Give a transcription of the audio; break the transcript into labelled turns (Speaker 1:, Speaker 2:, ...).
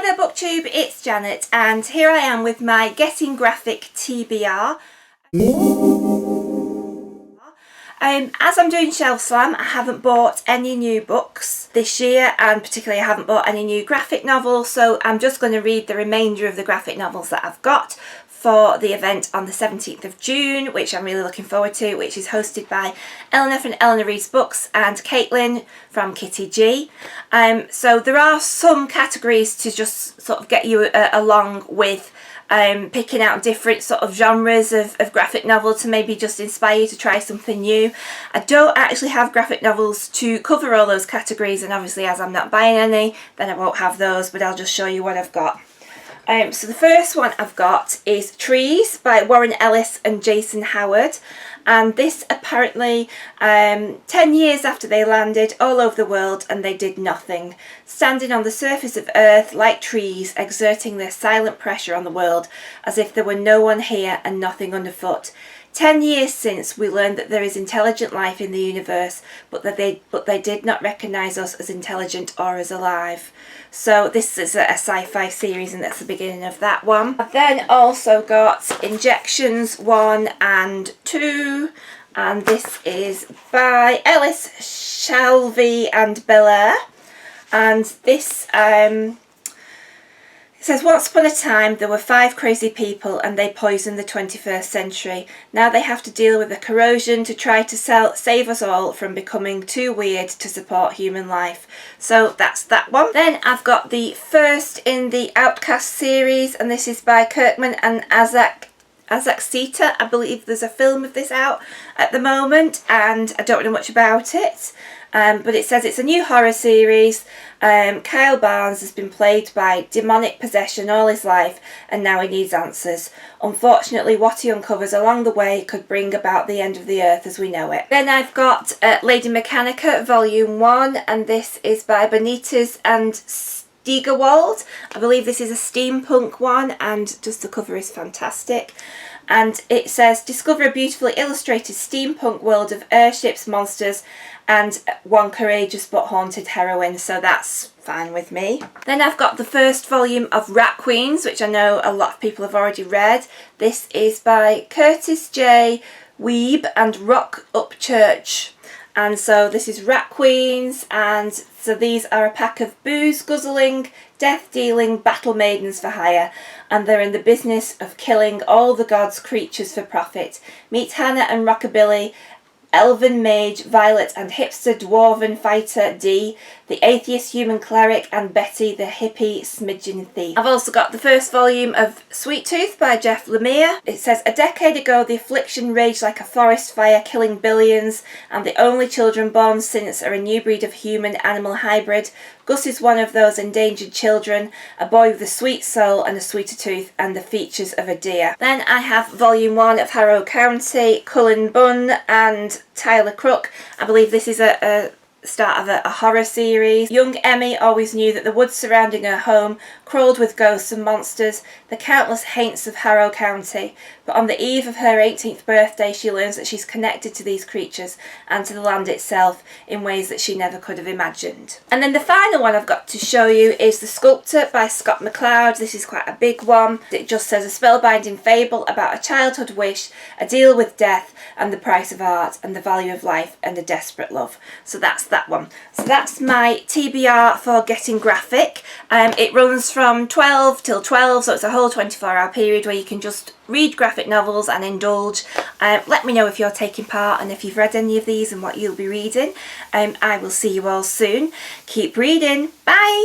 Speaker 1: there BookTube, it's Janet and here I am with my Getting Graphic TBR. As I'm doing Shelf Slam, I haven't bought any new books this year, and particularly I haven't bought any new graphic novels, so I'm just going to read the remainder of the graphic novels that I've got for the event on the 17th of June, which I'm really looking forward to, which is hosted by Eleanor from Eleanor Reads Books and Caitlin from Kitty G. So there are some categories to just sort of get you along with, picking out different sort of genres of graphic novel to maybe just inspire you to try something new. I don't actually have graphic novels to cover all those categories, and obviously as I'm not buying any, then I won't have those, but I'll just show you what I've got. So the first one I've got is Trees by Warren Ellis and Jason Howard, and this apparently 10 years after they landed all over the world and they did nothing, standing on the surface of Earth like trees, exerting their silent pressure on the world as if there were no one here and nothing underfoot. 10 years since we learned that there is intelligent life in the universe, but they did not recognise us as intelligent or as alive. So this is a sci-fi series, and that's the beginning of that one. I've then also got Injections 1 and 2, and this is by Ellis Shalvey and Belair, and this it says, once upon a time there were 5 crazy people and they poisoned the 21st century. Now they have to deal with the corrosion to try to save us all from becoming too weird to support human life. So that's that one. Then I've got the first in the Outcast series, and this is by Kirkman and Isaac Sita. I believe there's a film of this out at the moment and I don't know much about it. But it says it's a new horror series. Kyle Barnes has been plagued by demonic possession all his life and now he needs answers. Unfortunately, what he uncovers along the way could bring about the end of the earth as we know it. Then I've got Lady Mechanica Volume 1, and this is by Benitez and Steigerwald. I believe this is a steampunk one, and just the cover is fantastic. And it says, discover a beautifully illustrated steampunk world of airships, monsters, and one courageous but haunted heroine. So that's fine with me. Then I've got the first volume of Rat Queens, which I know a lot of people have already read. This is by Curtis J. Weeb and Rock Upchurch. And so this is Rat Queens, and so these are a pack of booze-guzzling, death-dealing battle maidens for hire, and they're in the business of killing all the gods' creatures for profit. Meet Hannah and Rockabilly, Elven Mage, Violet, and hipster dwarven fighter Dee, the atheist human cleric, and Betty, the hippie smidgen thief. I've also got the first volume of Sweet Tooth by Jeff Lemire. It says, a decade ago the affliction raged like a forest fire, killing billions, and the only children born since are a new breed of human-animal hybrid. Gus is one of those endangered children, a boy with a sweet soul and a sweeter tooth and the features of a deer. Then I have volume 1 of Harrow County, Cullen Bunn and Tyler Crook. I believe this is a start of a horror series. Young Emmy always knew that the woods surrounding her home crawled with ghosts and monsters, the countless haints of Harrow County. But on the eve of her 18th birthday, she learns that she's connected to these creatures and to the land itself in ways that she never could have imagined. And then the final one I've got to show you is The Sculptor by Scott McCloud. This is quite a big one. It just says, a spellbinding fable about a childhood wish, a deal with death and the price of art, and the value of life and a desperate love. So that's that one. So that's my TBR for Getting Graphic. It runs from 12 till 12, so it's a whole 24-hour period where you can just read graphic novels and indulge. Let me know if you're taking part and if you've read any of these and what you'll be reading. I will see you all soon. Keep reading. Bye!